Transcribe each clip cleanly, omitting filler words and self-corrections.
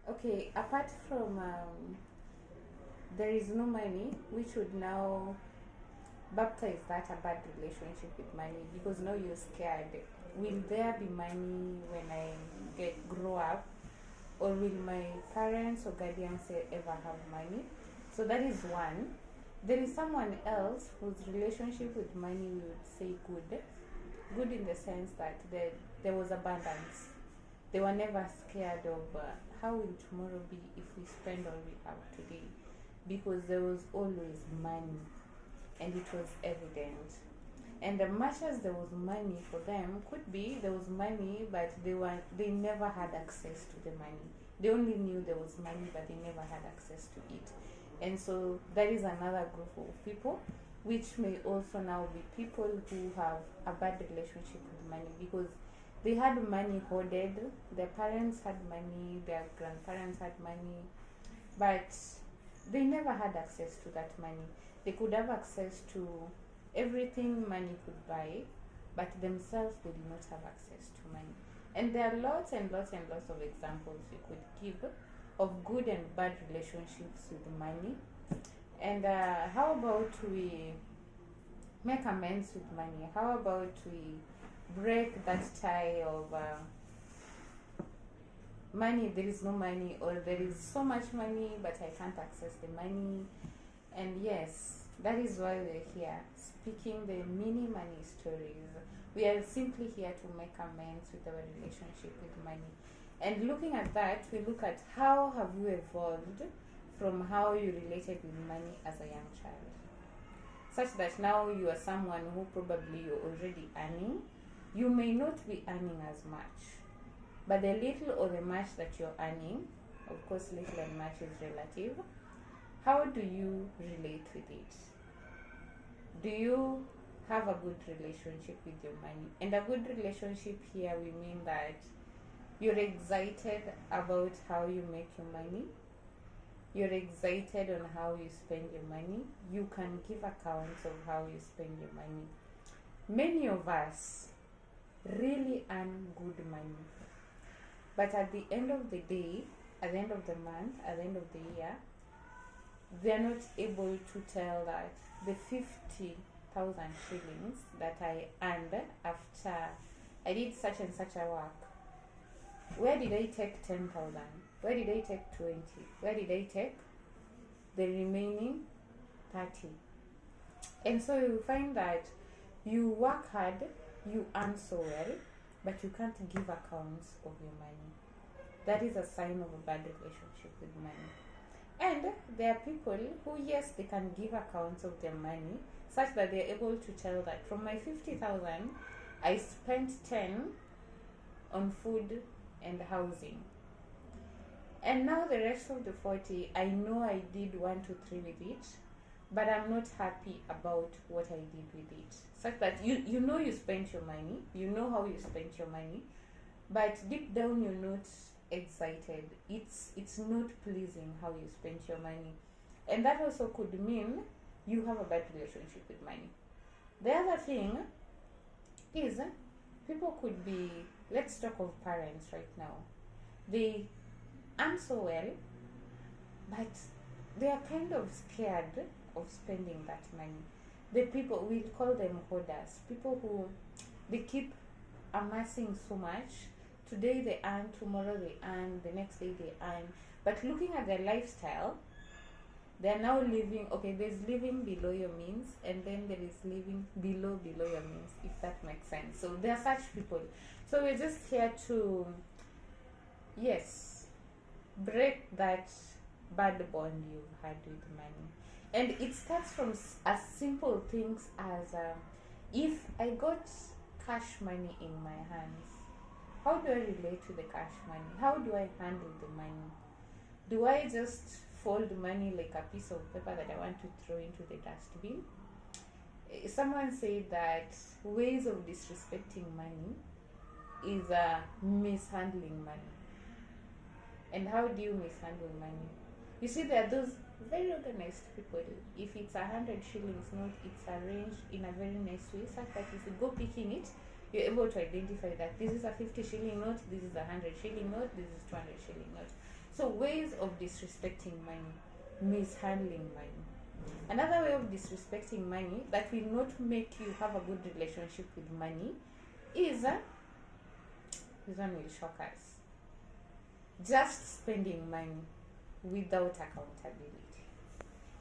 Okay, apart from there is no money, which would now baptize that a bad relationship with money because now you're scared. Will there be money when I get grow up, or will my parents or guardians ever have money? So that is one. There is someone else whose relationship with money we would say good. Good in the sense that there was abundance. They were never scared of how will tomorrow be if we spend all we have today, because there was always money and it was evident. And as much as there was money for them, could be there was money, but they never had access to the money. They only knew there was money, but they never had access to it. And so that is another group of people, which may also now be people who have a bad relationship with money because they had money hoarded. Their parents had money, their grandparents had money, but they never had access to that money. They could have access to everything money could buy, but themselves they did not have access to money. And there are lots and lots and lots of examples you could give of good and bad relationships with money. And how about we make amends with money? How about we break that tie of money, there is no money, or there is so much money but I can't access the money? And yes, that is why we're here speaking the mini money stories. We are simply here to make amends with our relationship with money. And looking at that, we look at how have you evolved from how you related with money as a young child, such that now you are someone who probably you're already earning. You may not be earning as much, but the little or the much that you're earning, of course, little and much is relative. How do you relate with it? Do you have a good relationship with your money? And a good relationship here, we mean that you're excited about how you make your money. You're excited on how you spend your money. You can give accounts of how you spend your money. Many of us really earn good money, but at the end of the day, at the end of the month, at the end of the year, they're not able to tell that the 50,000 shillings that I earned after I did such and such a work, where did I take 10,000? Where did I take 20? Where did I take the remaining 30? And so you find that you work hard, you earn so well, but you can't give accounts of your money. That is a sign of a bad relationship with money. And there are people who, yes, they can give accounts of their money such that they're able to tell that from my 50,000, I spent 10 on food and housing. And now the rest of the 40, I know I did 1, 2, 3 with it, but I'm not happy about what I did with it. Such that you know you spent your money, you know how you spent your money, but deep down you're not excited. It's not pleasing how you spent your money. And that also could mean you have a bad relationship with money. The other thing is people could be, let's talk of parents right now. They earn so well, but they are kind of scared of spending that money. The people, we call them hoarders, people who they keep amassing so much. Today they earn, tomorrow they earn, the next day they earn. But looking at their lifestyle, they are now living, okay, there's living below your means, and then there is living below your means, if that makes sense. So there are such people. So we're just here to, yes, break that bad bond you've had with money. And it starts from as simple things as if I got cash money in my hands, how do I relate to the cash money? How do I handle the money? Do I just fold money like a piece of paper that I want to throw into the dustbin? Someone said that ways of disrespecting money is mishandling money. And how do you mishandle money? You see, there are those very organized people. If it's 100 shillings note, it's arranged in a very nice way, such that if you go picking it, you're able to identify that this is a 50 shilling note, this is a 100 shilling note, this is 200 shilling note. So ways of disrespecting money, mishandling money. Another way of disrespecting money that will not make you have a good relationship with money is this one will shock us. Just spending money without accountability.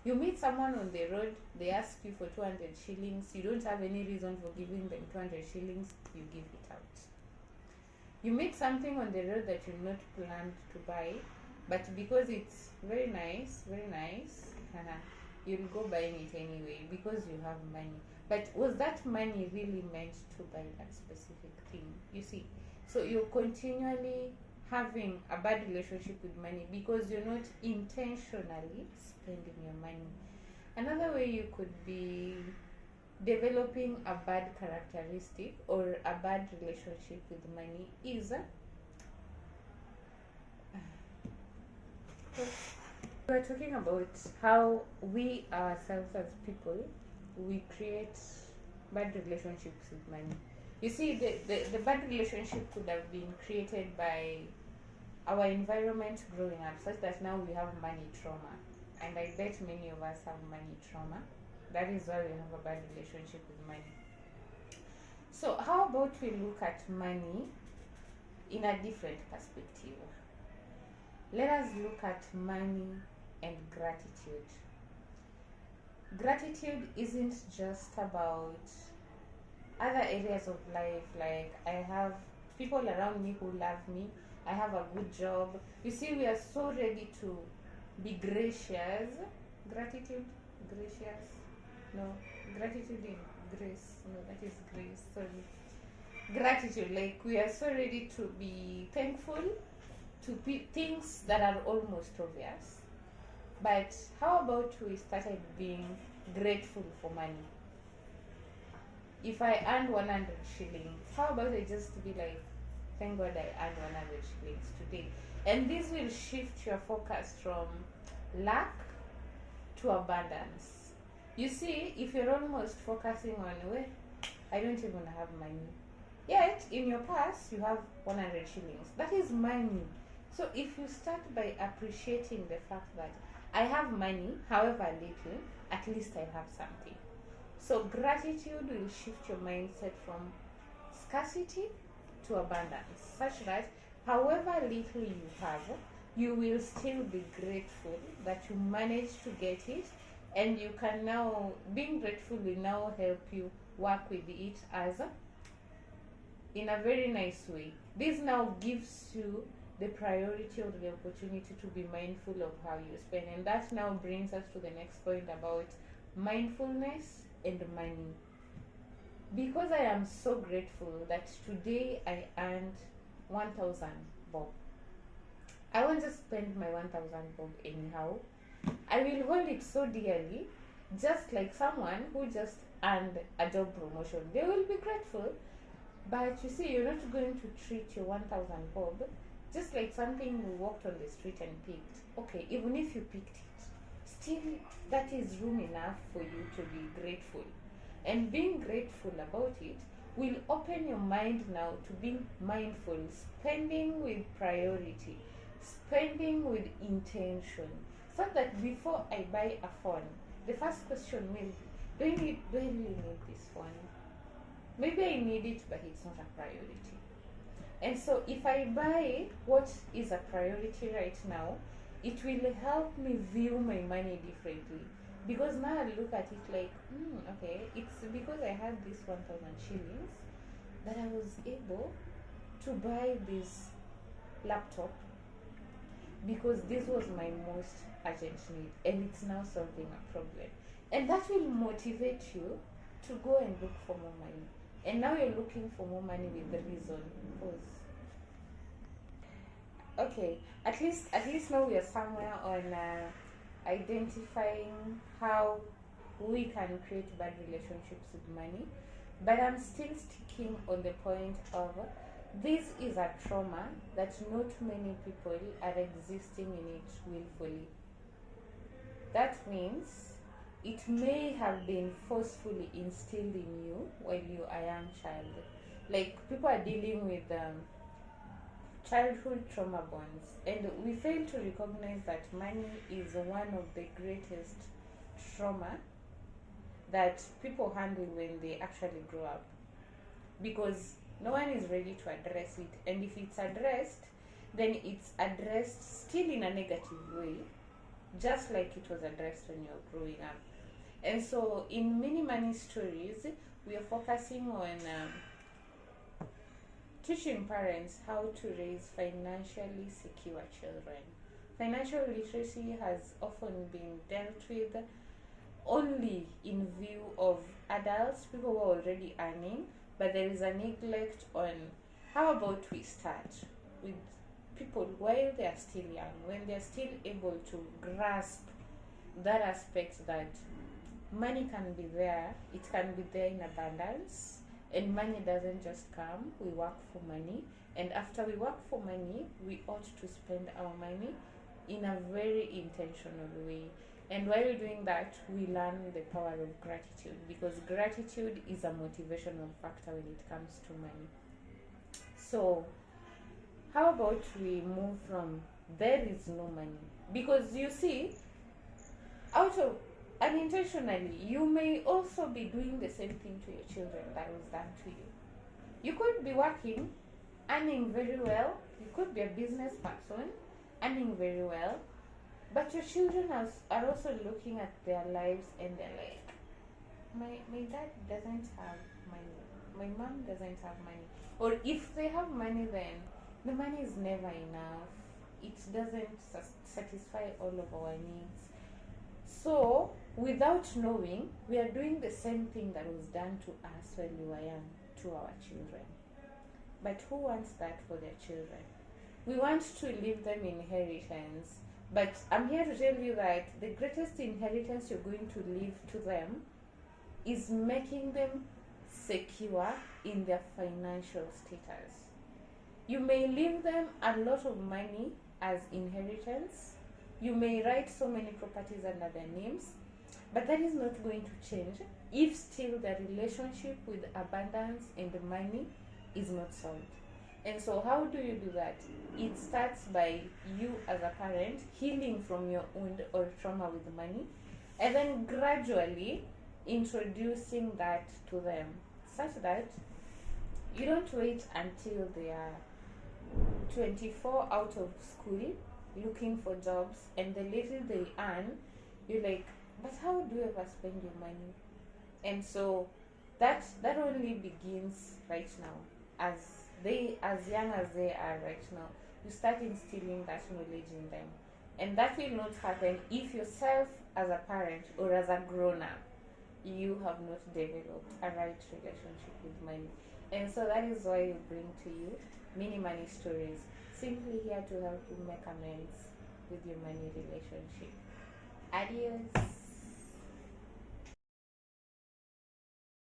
You meet someone on the road, they ask you for 200 shillings, you don't have any reason for giving them 200 shillings, you give it out. You meet something on the road that you not planned to buy, but because it's very nice, you'll go buying it anyway because you have money. But was that money really meant to buy that specific thing? You see, so you're continually having a bad relationship with money because you're not intentionally spending your money. Another way you could be developing a bad characteristic or a bad relationship with money is we're talking about how we ourselves as people, we create bad relationships with money. You see, the bad relationship could have been created by our environment growing up, such that now we have money trauma. And I bet many of us have money trauma. That is why we have a bad relationship with money. So how about we look at money in a different perspective? Let us look at money and gratitude. Gratitude isn't just about other areas of life, like I have people around me who love me, I have a good job. You see, we are so ready to be gracious. Gratitude, gracious. No, gratitude in grace. No, that is grace. Sorry. Gratitude, like we are so ready to be thankful to things that are almost obvious. But how about we started being grateful for money? If I earned 100 shillings, how about I just be like, thank God I earned 100 shillings today. And this will shift your focus from lack to abundance. You see, if you're almost focusing on, well, I don't even have money. Yet, in your purse, you have 100 shillings. That is money. So if you start by appreciating the fact that I have money, however little, at least I have something. So gratitude will shift your mindset from scarcity to abundance, such that however little you have, you will still be grateful that you managed to get it, and you can now, being grateful will now help you work with it as in a very nice way. This now gives you the priority or the opportunity to be mindful of how you spend, and that now brings us to the next point about mindfulness and money. Because I am so grateful that today I earned 1,000 bob, I won't just spend my 1,000 bob anyhow. I will hold it so dearly, just like someone who just earned a job promotion. They will be grateful, but you see, you're not going to treat your 1,000 bob just like something you walked on the street and picked. Okay, even if you picked it, still that is room enough for you to be grateful. And being grateful about it will open your mind now to being mindful, spending with priority, spending with intention. So that before I buy a phone, the first question will be, do I really need this phone? Maybe I need it, but it's not a priority. And so if I buy what is a priority right now, it will help me view my money differently. Because now I look at it like, okay, it's because I had this 1,000 shillings that I was able to buy this laptop, because this was my most urgent need, and it's now solving a problem. And that will motivate you to go and look for more money. And now you're looking for more money with the reason. Because okay, at least now we are somewhere on identifying how we can create bad relationships with money. But I'm still sticking on the point of this is a trauma that not many people are existing in it willfully. That means it may have been forcefully instilled in you while you are a young child. Like people are dealing with childhood trauma bonds, and we fail to recognize that money is one of the greatest trauma that people handle when they actually grow up, because no one is ready to address it, and if it's addressed, then it's addressed still in a negative way, just like it was addressed when you're growing up. And so in many money stories, we are focusing on teaching parents how to raise financially secure children. Financial literacy has often been dealt with only in view of adults, people who are already earning, but there is a neglect on how about we start with people while they are still young, when they are still able to grasp that aspect that money can be there, it can be there in abundance, and money doesn't just come, we work for money, and after we work for money, we ought to spend our money in a very intentional way. And while doing that, we learn the power of gratitude, because gratitude is a motivational factor when it comes to money. So, how about we move from there is no money? Because you see, out of unintentionally, you may also be doing the same thing to your children that was done to you. You could be working, earning very well, you could be a business person, earning very well, but your children are also looking at their lives and they're like, my dad doesn't have money, my mom doesn't have money. Or if they have money, then the money is never enough, it doesn't satisfy all of our needs. So, without knowing, we are doing the same thing that was done to us when we were young to our children. But who wants that for their children? We want to leave them inheritance. But I'm here to tell you that the greatest inheritance you're going to leave to them is making them secure in their financial status. You may leave them a lot of money as inheritance. You may write so many properties under their names, but that is not going to change if still the relationship with abundance and the money is not solved. And so how do you do that? It starts by you as a parent healing from your wound or trauma with money, and then gradually introducing that to them, such that you don't wait until they are 24 out of school looking for jobs, and the little they earn, you're like, but how do you ever spend your money? And so that only begins right now. As young as they are right now, you start instilling that knowledge in them. And that will not happen if yourself as a parent or as a grown-up, you have not developed a right relationship with money. And so that is why we bring to you mini money stories, simply here to help you make amends with your money relationship. Adios.